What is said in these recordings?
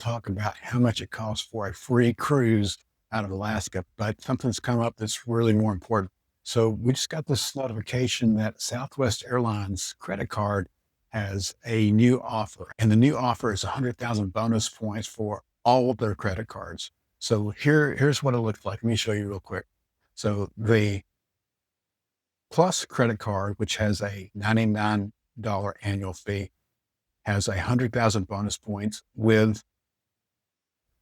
talk about how much it costs for a free cruise out of Alaska, but something's come up that's really more important. So we just got this notification that Southwest Airlines credit card has a new offer, and the new offer is 100,000 bonus points for all of their credit cards. So here's what it looks like. Let me show you real quick. So the Plus credit card, which has a $99 annual fee, has 100,000 bonus points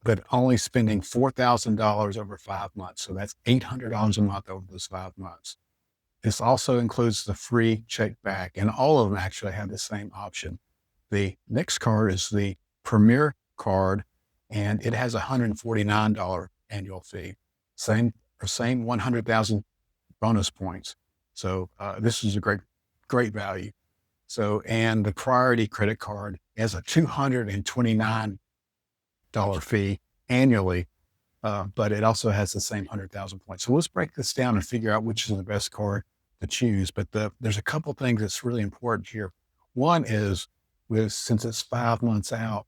but only spending $4,000 over 5 months. So that's $800 a month over those 5 months. This also includes the free check bag, and all of them actually have the same option. The next card is the Premier card, and it has a $149 annual fee. Same 100,000 bonus points. So this is a great value. So, and the Priority credit card has a $229 fee annually, but it also has the same 100,000 points. So let's break this down and figure out which is the best card to choose. But there's a couple things that's really important here. One is, since it's 5 months out,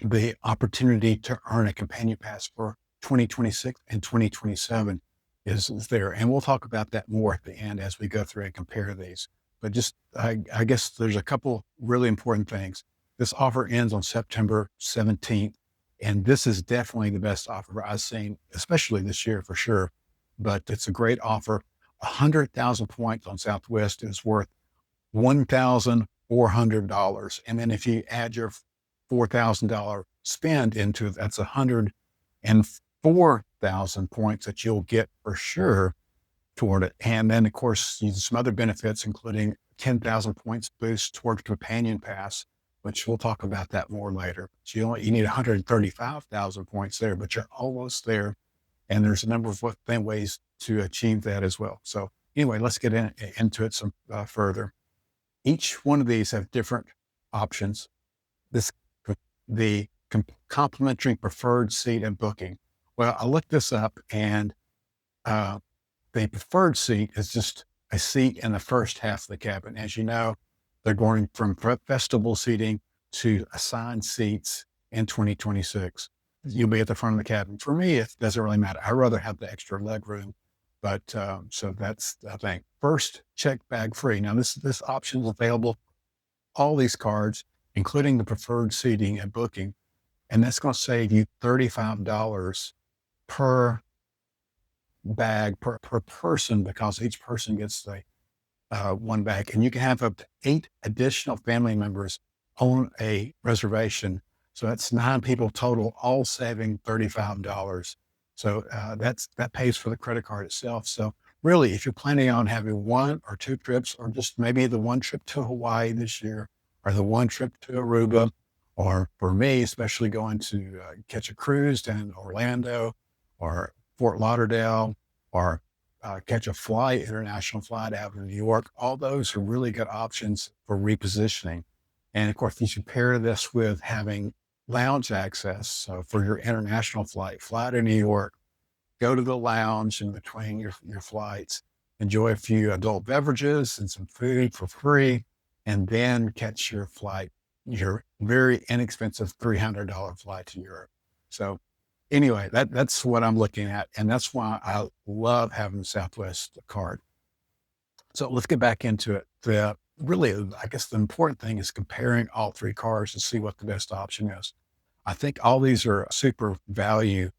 the opportunity to earn a companion pass for 2026 and 2027 is there. And we'll talk about that more at the end as we go through and compare these. But just, I guess there's a couple really important things. This offer ends on September 17th. And this is definitely the best offer I've seen, especially this year for sure. But it's a great offer. 100,000 points on Southwest is worth $1,400. And then if you add your $4,000 spend into it, that's 104,000 points that you'll get for sure toward it. And then, of course, some other benefits, including 10,000 points boost towards Companion Pass, which we'll talk about that more later. So you need 135,000 points there, but you're almost there. And there's a number of ways to achieve that as well. So anyway, let's get into it some further. Each one of these have different options. The complimentary preferred seat and booking. Well, I looked this up, and the preferred seat is just a seat in the first half of the cabin. As you know, they're going from festival seating to assigned seats in 2026. You'll be at the front of the cabin. For me, it doesn't really matter. I'd rather have the extra leg room. But so that's the thing. First, check bag free. Now, this option is available all these cards, including the preferred seating and booking. And that's going to save you $35 per bag per person, because each person gets the one bag, and you can have up to 8 additional family members on a reservation. So that's 9 people total, all saving $35. So that pays for the credit card itself. So really, if you're planning on having 1 or 2 trips, or just maybe the 1 trip to Hawaii this year, or the 1 trip to Aruba, or for me, especially going to catch a cruise down in Orlando or Fort Lauderdale, or catch a international flight out of New York. All those are really good options for repositioning. And of course, you should pair this with having lounge access. So for your international flight, fly to New York, go to the lounge in between your flights, enjoy a few adult beverages and some food for free, and then catch your flight, your very inexpensive $300 flight to Europe. So anyway, that's what I'm looking at. And that's why I love having the Southwest card. So let's get back into it. Really, I guess the important thing is comparing all 3 cards to see what the best option is. I think all these are super value.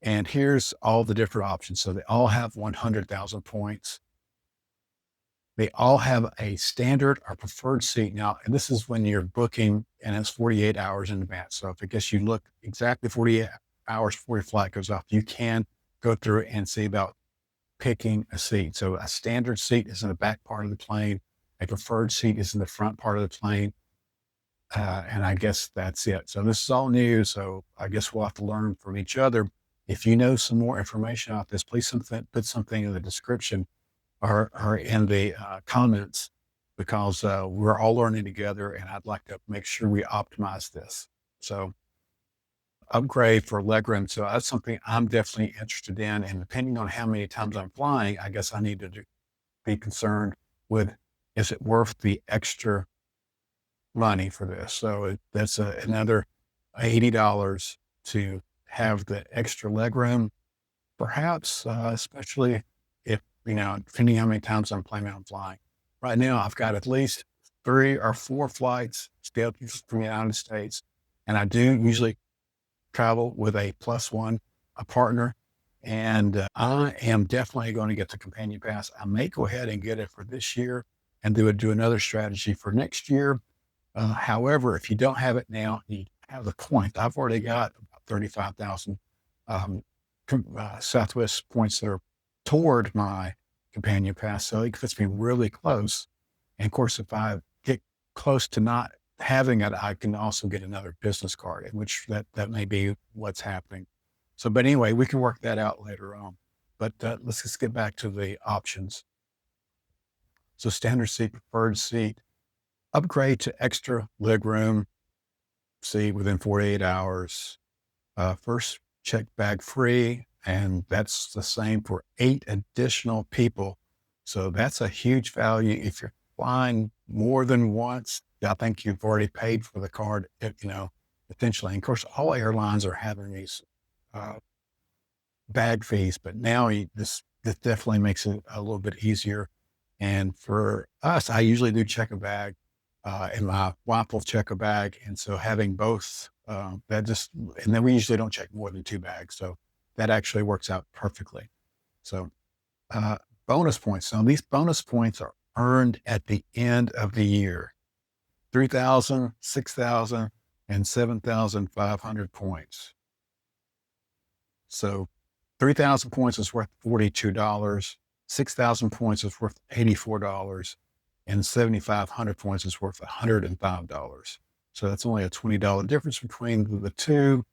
And here's all the different options. So they all have 100,000 points. They all have a standard or preferred seat. Now, and this is when you're booking, and it's 48 hours in advance. So if you look exactly 48 hours before your flight goes off, you can go through and see about picking a seat. So a standard seat is in the back part of the plane. A preferred seat is in the front part of the plane. And I guess that's it. So this is all new. So I guess we'll have to learn from each other. If you know some more information about this, please put something in the description or in the comments, because we're all learning together, and I'd like to make sure we optimize this. So upgrade for legroom. So that's something I'm definitely interested in. And depending on how many times I'm flying, I guess I need to be concerned with, is it worth the extra money for this? So that's another $80 to have the extra leg room, perhaps, especially if, depending how many times I'm planning on flying. Right now, I've got at least 3 or 4 flights scheduled from the United States, and I do usually travel with a plus one, a partner. And I am definitely going to get the companion pass. I may go ahead and get it for this year and do another strategy for next year. However, if you don't have it now, you have the point. I've already got about 35,000 um, Southwest points that are toward my companion pass. So it fits me really close. And of course, if I get close to not having it, I can also get another business card, in which that may be what's happening. So, but anyway, we can work that out later on. But let's just get back to the options. So standard seat, preferred seat, upgrade to extra leg room seat within 48 hours. First check bag free, and that's the same for 8 additional people. So that's a huge value. If you're flying more than once, I think you've already paid for the card, potentially. And of course, all airlines are having these bag fees, but now this definitely makes it a little bit easier. And for us, I usually do check a bag, and my wife will check a bag. And so having both, and then we usually don't check more than 2 bags. So that actually works out perfectly. So, bonus points. So these bonus points are earned at the end of the year, 3,000, 6,000, and 7,500 points. So 3,000 points is worth $42. 6,000 points is worth $84, and 7,500 points is worth $105. So that's only a $20 difference between the two.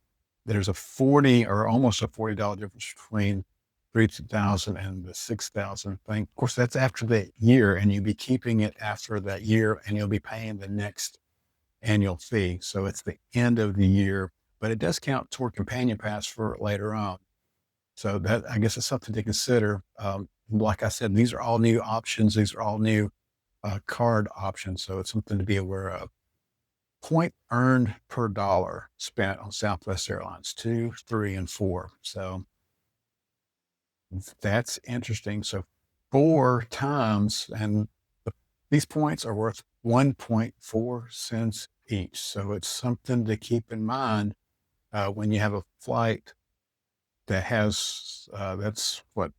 There's a 40 or almost a $40 difference between 3,000 and the 6,000 thing. Of course, that's after the year, and you'll be keeping it after that year, and you'll be paying the next annual fee. So it's the end of the year, but it does count toward companion pass for later on. So that, I guess, is something to consider. Like I said, these are all new options. These are all new card options. So it's something to be aware of. Point earned per dollar spent on Southwest Airlines, 2, 3, and 4. So that's interesting. So 4 times, and these points are worth 1.4 cents each. So it's something to keep in mind when you have a flight that has, that's what,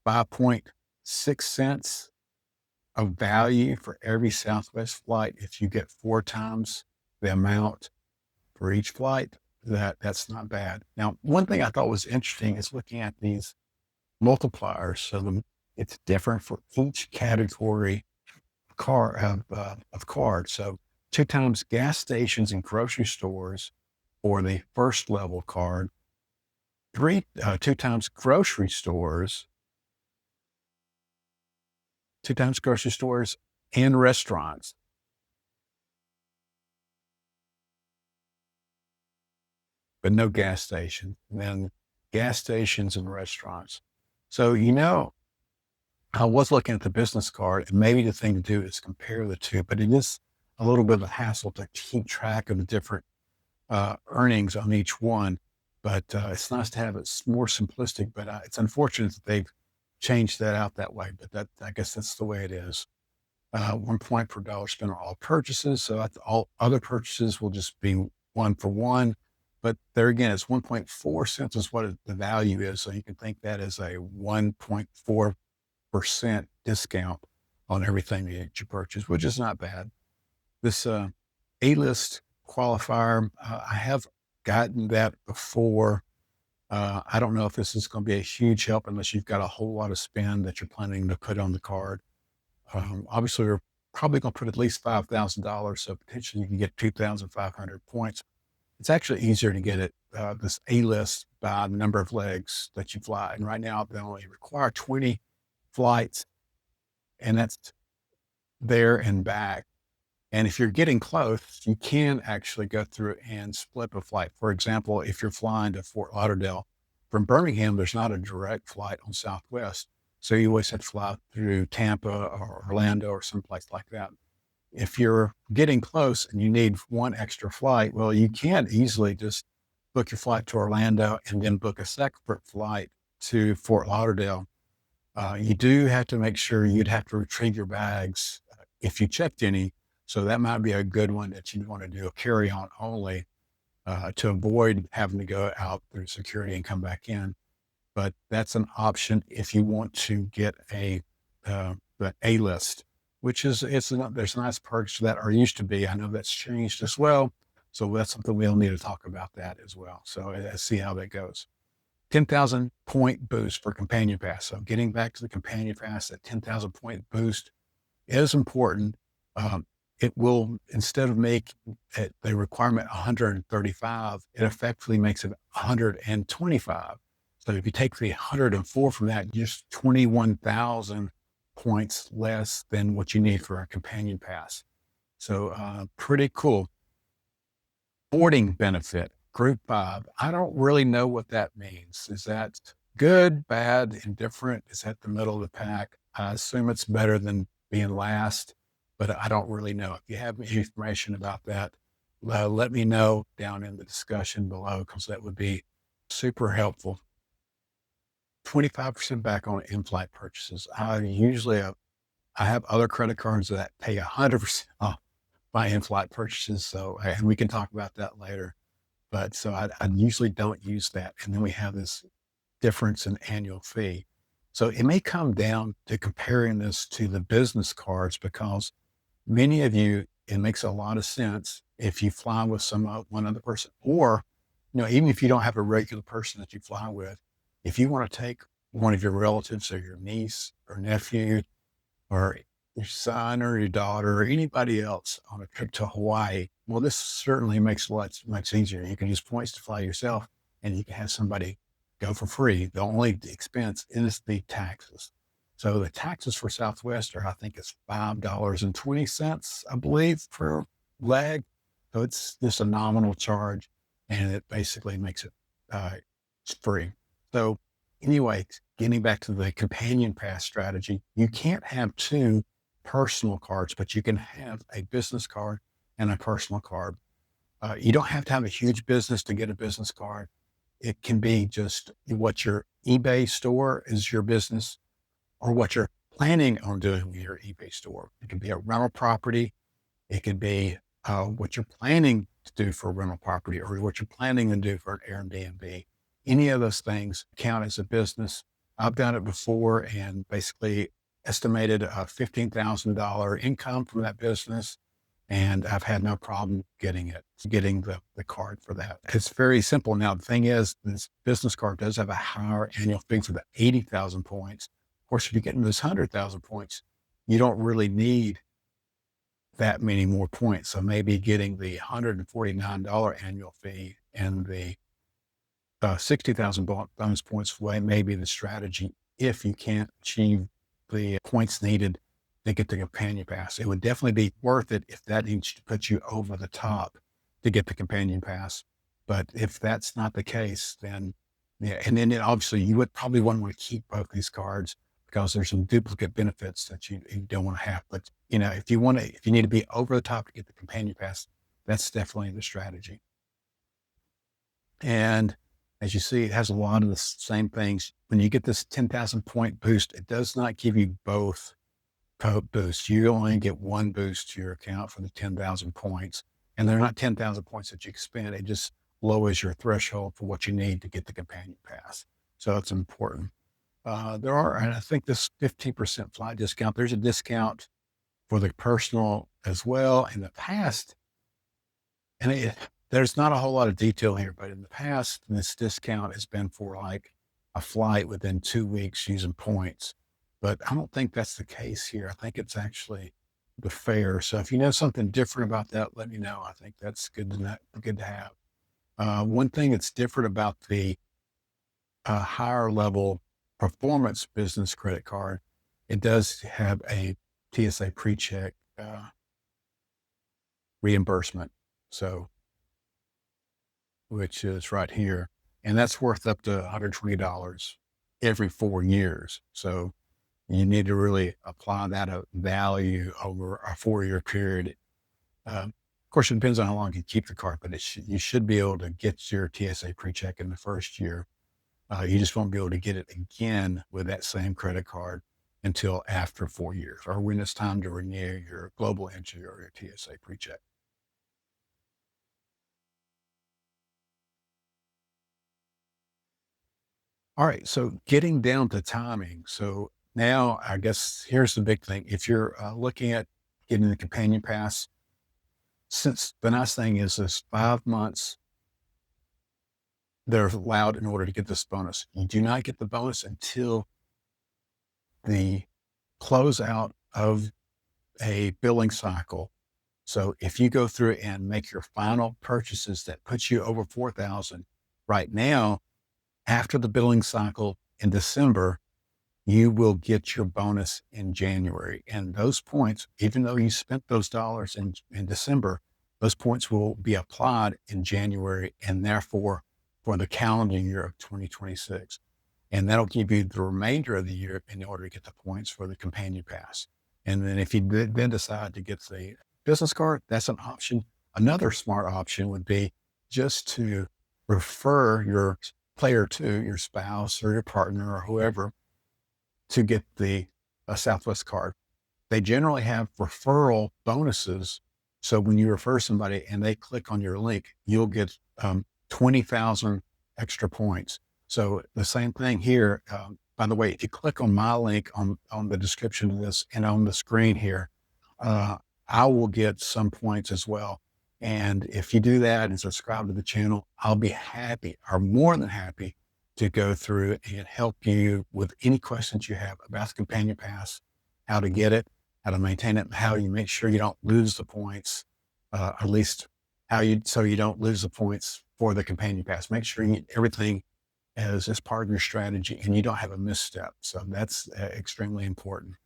5.6 cents of value for every Southwest flight. If you get 4 times the amount for each flight, that's not bad. Now, one thing I thought was interesting is looking at these multipliers. So it's different for each category of card. So 2 times gas stations and grocery stores for the first level card, 2 times grocery stores, 2 times grocery stores and restaurants. But no gas station. And then gas stations and restaurants. So, I was looking at the business card, and maybe the thing to do is compare the two, but it is a little bit of a hassle to keep track of the different earnings on each one. But it's nice to have it more simplistic, but it's unfortunate that they've changed that out that way. But I guess that's the way it is. 1 point per dollar spent on all purchases. So all other purchases will just be 1 for 1. But there again, it's 1.4 cents is what the value is. So you can think that is a 1.4% discount on everything that you purchase, which is not bad. This A-list qualifier, I have gotten that before. I don't know if this is going to be a huge help unless you've got a whole lot of spend that you're planning to put on the card. Obviously, we're probably going to put at least $5,000, so potentially you can get 2,500 points. It's actually easier to get it, this A-list, by the number of legs that you fly. And right now, they only require 20 flights, and that's there and back. And if you're getting close, you can actually go through and split a flight. For example, if you're flying to Fort Lauderdale from Birmingham, there's not a direct flight on Southwest. So you always have to fly through Tampa or Orlando or someplace like that. if you're getting close and you need one extra flight, well, you can't easily just book your flight to Orlando and then book a separate flight to Fort Lauderdale. You do have to make sure you'd have to retrieve your bags if you checked any. So that might be a good one that you'd want to do a carry on only to avoid having to go out through security and come back in. But that's an option if you want to get the A list, which is there's nice perks to that, or used to be. I know that's changed as well. So that's something we'll need to talk about that as well. So let's see how that goes. 10,000 point boost for Companion Pass. So getting back to the Companion Pass, that 10,000 point boost is important. It will, instead of make it, the requirement 135, it effectively makes it 125. So if you take the 104 from that, just 21,000 points less than what you need for a Companion Pass. So pretty cool. Boarding benefit, Group 5. I don't really know what that means. Is that good, bad, indifferent? Is that the middle of the pack? I assume it's better than being last, but I don't really know. If you have any information about that, let me know down in the discussion below, because that would be super helpful. 25% back on in-flight purchases. I have other credit cards that pay 100% off my in-flight purchases. So, and we can talk about that later. But so I usually don't use that. And then we have this difference in annual fee. So it may come down to comparing this to the business cards, because many of you, it makes a lot of sense if you fly with one other person, or, even if you don't have a regular person that you fly with, if you want to take one of your relatives or your niece or nephew or your son or your daughter or anybody else on a trip to Hawaii, well, this certainly makes it much easier. You can use points to fly yourself, and you can have somebody go for free. The only expense is the taxes. So the taxes for Southwest I think it's $5.20, I believe, per leg. So it's just a nominal charge, and it basically makes it free. So anyway, getting back to the Companion Pass strategy, you can't have two personal cards, but you can have a business card and a personal card. You don't have to have a huge business to get a business card. It can be just what your eBay store is your business, or what you're planning on doing with your eBay store. It can be a rental property. It could be what you're planning to do for a rental property, or what you're planning to do for an Airbnb. Any of those things count as a business. I've done it before and basically estimated a $15,000 income from that business, and I've had no problem getting the card for that. It's very simple. Now, the thing is, this business card does have a higher annual fee for the 80,000 points. Of course, if you get into this 100,000 points, you don't really need that many more points. So maybe getting the $149 annual fee and the 60,000 bonus points may be the strategy if you can't achieve the points needed to get the Companion Pass. It would definitely be worth it if that needs to put you over the top to get the Companion Pass. But if that's not the case, then and then obviously you would probably want to keep both these cards, because there's some duplicate benefits that you don't want to have. But if you need to be over the top to get the Companion Pass, that's definitely the strategy. And as you see, it has a lot of the same things. When you get this 10,000 point boost, it does not give you both boosts. You only get one boost to your account for the 10,000 points. And they're not 10,000 points that you can spend. It just lowers your threshold for what you need to get the Companion Pass. So it's important. And I think this 15% flight discount, there's a discount for the personal as well. In the past, and there's not a whole lot of detail here, but in the past, this discount has been for like a flight within 2 weeks using points. But I don't think that's the case here. I think it's actually the fare. So if you know something different about that, let me know. I think that's good to have. One thing that's different about the higher level performance business credit card, it does have a TSA PreCheck reimbursement. So, which is right here, and that's worth up to $120 every 4 years. So, you need to really apply that value over a 4-year period. Of course, it depends on how long you keep the card, but you should be able to get your TSA pre-check in the first year. You just won't be able to get it again with that same credit card until after 4 years or when it's time to renew your global entry or your TSA pre-check. All right, so getting down to timing. So now I guess here's the big thing. If you're looking at getting the companion pass, since the nice thing is this 5 months they're allowed in order to get this bonus. You do not get the bonus until the closeout of a billing cycle. So if you go through and make your final purchases that puts you over 4,000 right now, after the billing cycle in December, you will get your bonus in January. And those points, even though you spent those dollars in December, those points will be applied in January and therefore for the calendar year of 2026. And that'll give you the remainder of the year in order to get the points for the companion pass. And then if you then decide to get the business card, that's an option. Another smart option would be just to refer your player to your spouse or your partner or whoever to get the Southwest card. They generally have referral bonuses. So when you refer somebody and they click on your link, you'll get 20,000 extra points. So the same thing here. By the way, if you click on my link on the description of this and on the screen here, I will get some points as well. And if you do that and subscribe to the channel, I'll be happy or more than happy to go through and help you with any questions you have about the Companion Pass, how to get it, how to maintain it, how you make sure you don't lose the points, at least so you don't lose the points for the Companion Pass. Make sure you get everything as part of your strategy and you don't have a misstep. So that's extremely important.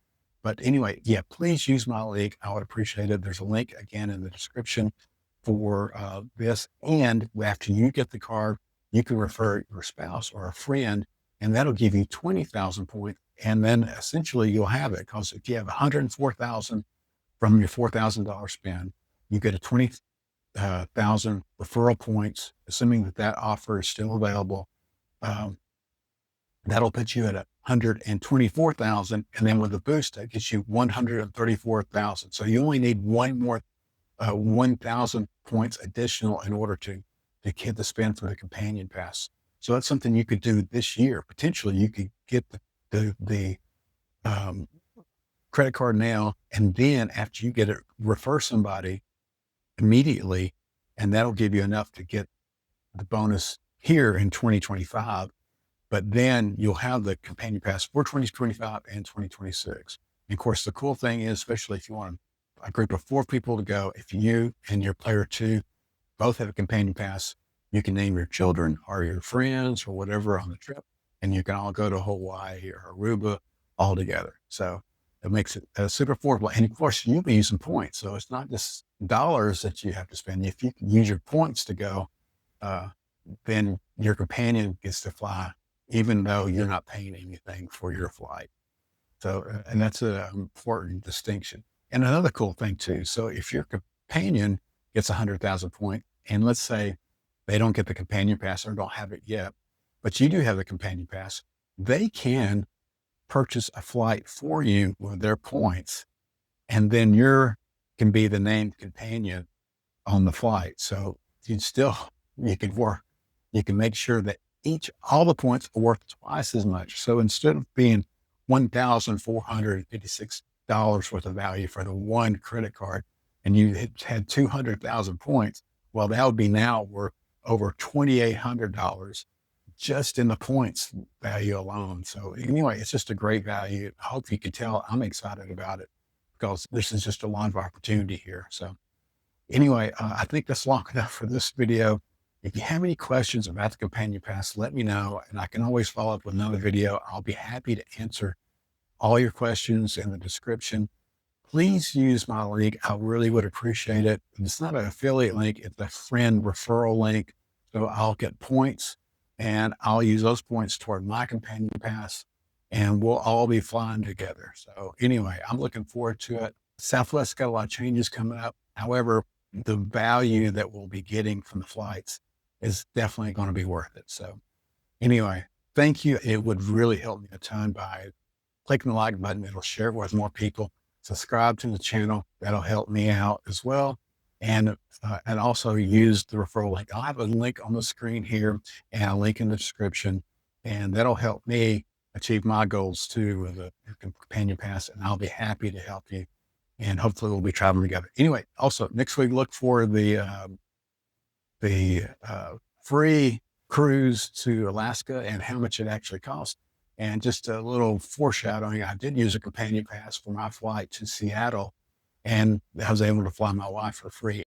But anyway, yeah, please use my link. I would appreciate it. There's a link again in the description for this. And after you get the card, you can refer your spouse or a friend, and that'll give you 20,000 points. And then essentially you'll have it, because if you have 104,000 from your $4,000 spend, you get a 20,000 referral points, assuming that offer is still available. That'll put you at 124,000. And then with the boost, that gets you 134,000. So you only need one more 1,000 points additional in order to get the spend for the Companion Pass. So that's something you could do this year. Potentially you could get the credit card now, and then after you get it, refer somebody immediately, and that'll give you enough to get the bonus here in 2025. But then you'll have the Companion Pass for 2025 and 2026. And of course, the cool thing is, especially if you want a group of 4 people to go, if you and your player 2 both have a Companion Pass, you can name your children or your friends or whatever on the trip, and you can all go to Hawaii or Aruba all together. So it makes it super affordable. And of course, you'll be using points. So it's not just dollars that you have to spend. If you can use your points to go, then your companion gets to fly, even though you're not paying anything for your flight. So, and that's an important distinction. And another cool thing too. So if your companion gets 100,000 points, and let's say they don't get the Companion Pass or don't have it yet, but you do have the Companion Pass, they can purchase a flight for you with their points, and then you can be the named companion on the flight. So you can make sure that all the points are worth twice as much. So instead of being $1,456 worth of value for the one credit card, and you had 200,000 points, well, that would be now worth over $2,800 just in the points value alone. So anyway, it's just a great value. I hope you can tell I'm excited about it, because this is just a lot of opportunity here. So anyway, I think that's long enough for this video. If you have any questions about the Companion Pass, let me know, and I can always follow up with another video. I'll be happy to answer all your questions in the description. Please use my link. I really would appreciate it. It's not an affiliate link, it's a friend referral link. So I'll get points, and I'll use those points toward my Companion Pass. and we'll all be flying together. So anyway, I'm looking forward to it. Southwest got a lot of changes coming up. However, the value that we'll be getting from the flights is definitely going to be worth it. So anyway, thank you. It would really help me a ton by clicking the like button. It'll share it with more people. Subscribe to the channel. That'll help me out as well. And also use the referral link. I'll have a link on the screen here and a link in the description, and that'll help me achieve my goals too with a companion pass. And I'll be happy to help you. And hopefully we'll be traveling together. Anyway, also next week, look for the free cruise to Alaska and how much it actually costs. And just a little foreshadowing, I did use a companion pass for my flight to Seattle, and I was able to fly my wife for free.